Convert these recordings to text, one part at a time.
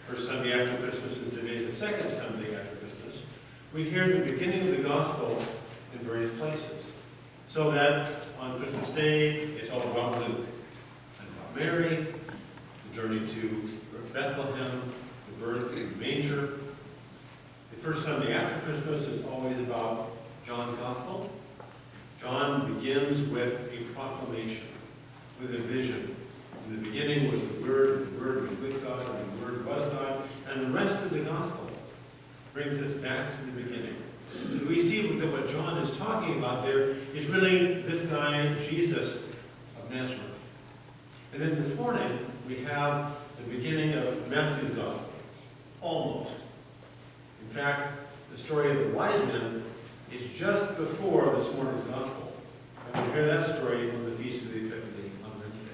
First Sunday after Christmas, and today the second Sunday after Christmas, we hear the beginning of the gospel in various places. So that on Christmas Day, it's all about Luke and about Mary, the journey to Bethlehem, the birth in the manger. The first Sunday after Christmas is always about John's gospel. John begins with a proclamation, with a vision. In the beginning was the Word was with God, and the Word was God, and the rest of the gospel brings us back to the beginning. So we see that what John is talking about there is really this guy, Jesus of Nazareth. And then this morning, we have the beginning of Matthew's gospel. Almost. In fact, the story of the wise men is just before this morning's gospel. And we'll hear that story on the Feast of the Epiphany on Wednesday.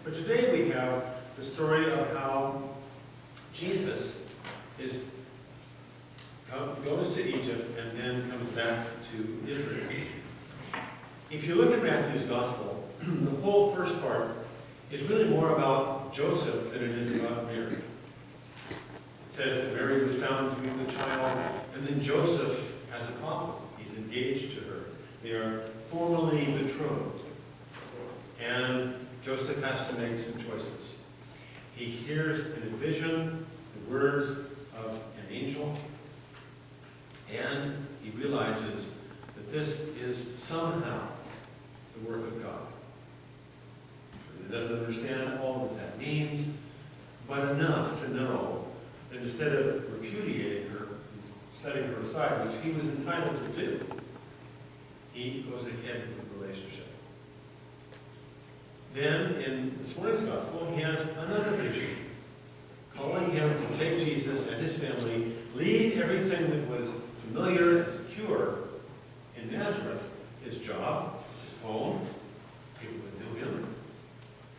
But today we have the story of how Jesus goes to Egypt and then comes back to Israel. If you look at Matthew's gospel, the whole first part is really more about Joseph than it is about Mary. It says that Mary was found to be the child, and then Joseph has a problem. He's engaged to her. They are formally betrothed. And Joseph has to make some choices. He hears in a vision the words of an angel, and he realizes that this is somehow the work of God. He doesn't understand all that means, but enough to know that instead of repudiating her, setting her aside, which he was entitled to do, he goes ahead with the relationship. Then, in this morning's gospel, he has another vision, calling him to take Jesus and his family, leave everything that was familiar and secure in Nazareth, his job, his home, people that knew him,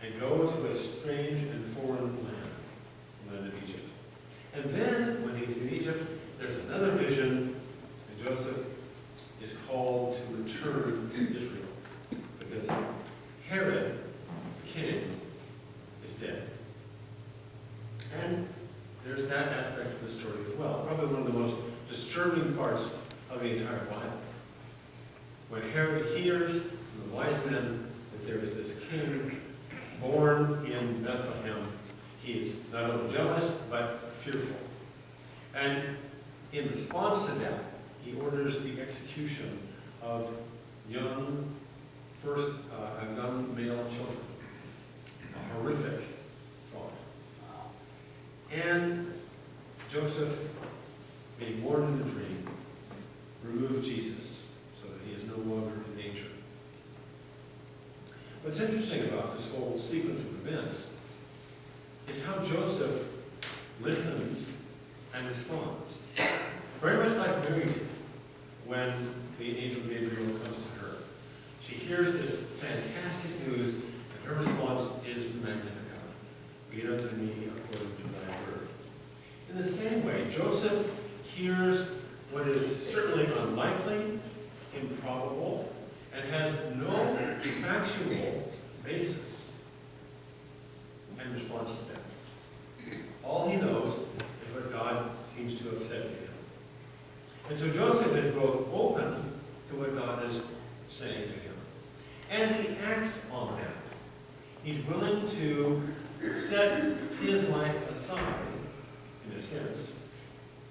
and go to a strange and foreign land, the land of Egypt. And then, when he's in Egypt, there's another vision, and Joseph is called to return to Israel, because Herod, the king, is dead. And there's that aspect of the story as well, probably one of the most disturbing parts of the entire Bible. When Herod hears from the wise men that there is this king born in Bethlehem, he is not only jealous, but fearful. And in response to that, he orders the execution of young male children. A horrific thought. And Joseph, being warned in a dream, removed Jesus so that he is no longer in danger. What's interesting about this whole sequence of events is how Joseph listens and responds. Very much like Mary did when the angel Gabriel comes to her. She hears this fantastic news, and her response is the Magnificat. Be it unto me according to thy word. In the same way, Joseph hears what is certainly unlikely, improbable, and has no factual basis, and responds to that. All he knows is what God seems to have said to him. And so Joseph is both open to what God is saying to him, and he acts on that. He's willing to set his life aside, in a sense,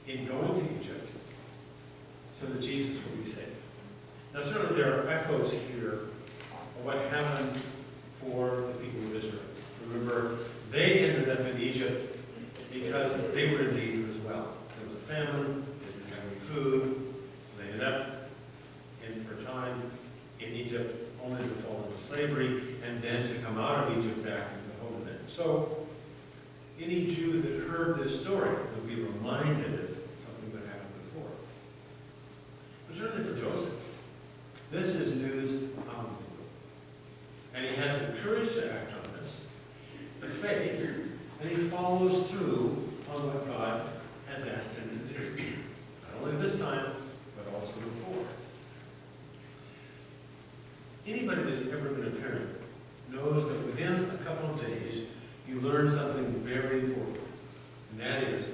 in going to Egypt, so that Jesus will be saved. Now certainly there are echoes here of what happened for the people of Israel. Remember, they ended up in Egypt because they were in danger as well. There was a famine, they didn't have any food, they ended up for a time in Egypt, only to fall into slavery, and then to come out of Egypt back into the Holy Land. So, any Jew that heard this story would be reminded of something that happened before. But certainly for Joseph, this is news out of the blue. And he has the courage to act on this, the faith, and he follows through on what God has asked him to do. Not only this time, but also before. Anybody that's ever been a parent knows that within a couple of days, you learn something very important. And that is,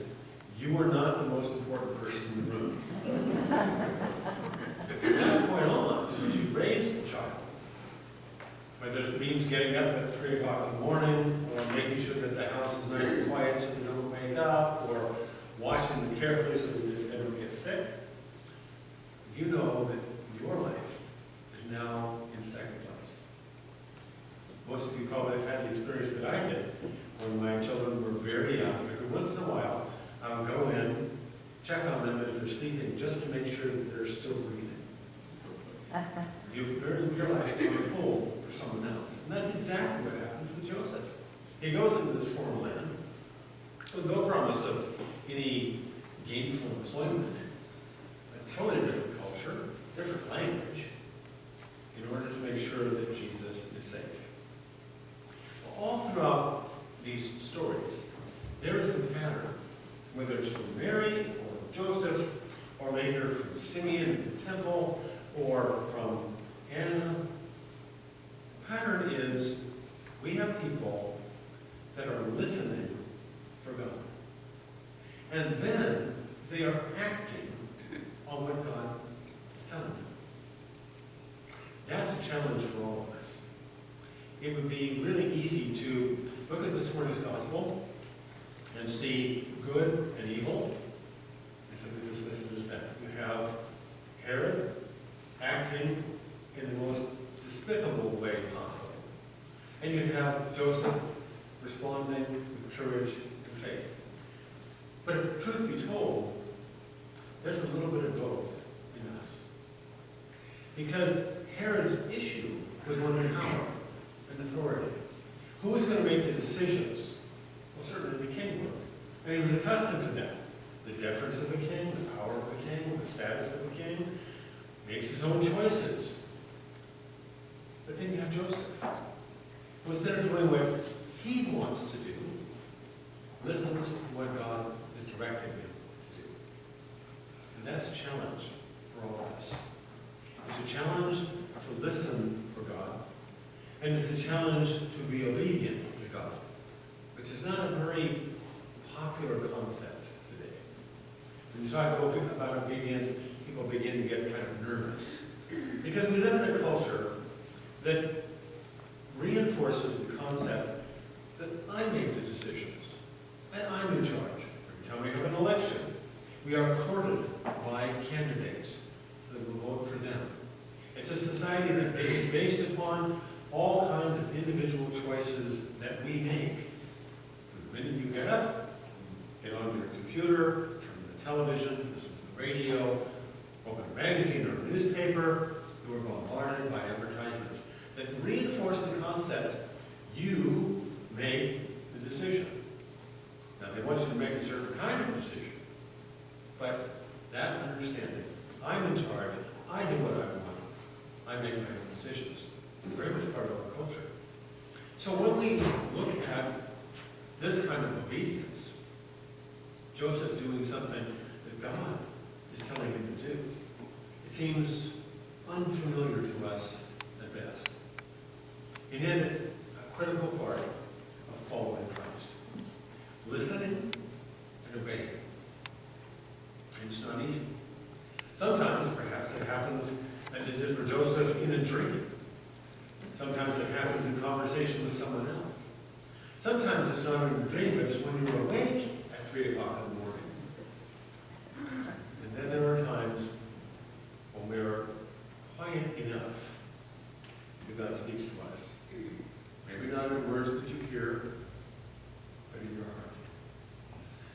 you are not the most important person in the room. From that point on, as you raise the child, whether it means getting up at 3 o'clock in the morning, or making sure that the house is nice and quiet so you don't wake up, or washing them carefully so that they don't get sick, you know that your life is now in second place. Most of you probably have had the experience that I did when my children were very young. Every once in a while, I would go in, check on them if they're sleeping, just to make sure that they're still breathing. Your life is on hold for someone else. And that's exactly what happens with Joseph. He goes into this foreign land with no promise of any gainful employment, a totally different culture, different language, in order to make sure that Jesus is safe. All throughout these stories, there is a pattern, whether it's from Mary or Joseph, or later from Simeon in the temple, or from Anna. The pattern is we have people that are listening for God. And then they are acting on what God is telling them. That's a challenge for all of us. It would be really easy to look at this morning's gospel and see good and evil, and simply dismiss it as that. You have Herod acting in the most despicable way possible. And you have Joseph responding with courage and faith. But if truth be told, there's a little bit of both in us. Because Herod's issue was one of power and authority. Who was going to make the decisions? Well, certainly the king would. And he was accustomed to that. The deference of the king, the power of the king, the status of the king, makes his own choices. But then you have Joseph, who instead of doing what he wants to do, listens to what God is directing him to do. And that's a challenge for all of us. It's a challenge to listen for God, and it's a challenge to be obedient to God, which is not a very popular concept today. When you talk about obedience, people begin to get kind of nervous. Because we live in a culture that reinforces the concept that I make the decisions, and I'm in charge. Every time we have an election, we are courted by candidates so that we'll vote for them. It's a society that is based upon all kinds of individual choices that we make. From the minute you get up, get on your computer, turn on the television, listen to the radio, open a magazine or a newspaper, you are bombarded by advertisements that reinforce the concept you make the decision. Now, they want you to make a certain kind of decision, but that understanding, I'm in charge, I do what I want, I make my own decisions. It's very much part of our culture. So when we look at this kind of obedience, Joseph doing something that God is telling him to do, it seems unfamiliar to us at best. And yet it's a critical part of following Christ. Listening and obeying. And it's not easy. Sometimes, perhaps, it happens as it did for Joseph in a dream. Sometimes it happens in conversation with someone else. Sometimes it's not in a dream, but it's when you're awake at 3 o'clock in the morning. And then there are times when we're quiet enough that God speaks to us. Maybe not in words that you hear, but in your heart.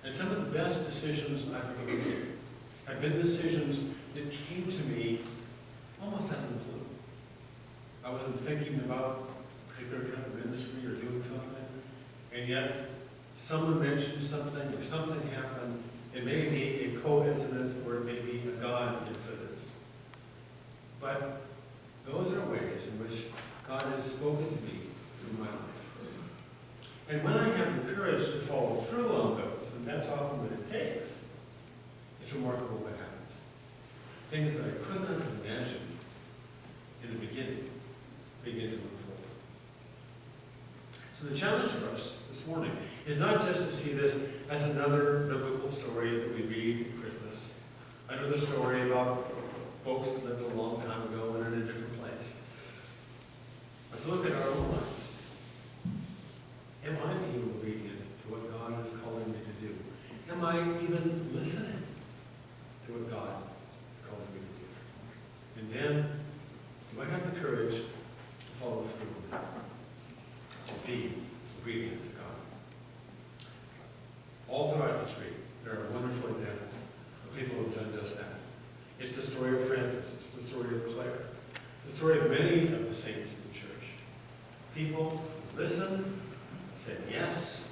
And some of the best decisions I've ever made have been decisions that came to me almost out of the blue. I wasn't thinking about a particular kind of ministry or doing something, and yet someone mentioned something or something happened. It may be a coincidence or it may be a God incidence. But those are ways in which God has spoken to me through my life. And when I have the courage to follow through on those, and that's often what it takes, it's remarkable what happens. Things that I could not have imagined in the beginning begin to unfold. So So the challenge for us this morning is not just to see this as another biblical story that we read at Christmas, another story about folks that lived a long time ago and in a different place, but to look at our own lives. Am I being obedient to what God is calling me to do? Am I even listening to what God is calling me to do? And then, do I have the courage to follow through with it? To be obedient to God? All throughout history, there are wonderful examples of people who have done just that. It's the story of Francis. It's the story of Claire. It's the story of many of the saints of the church. People who listened, said yes,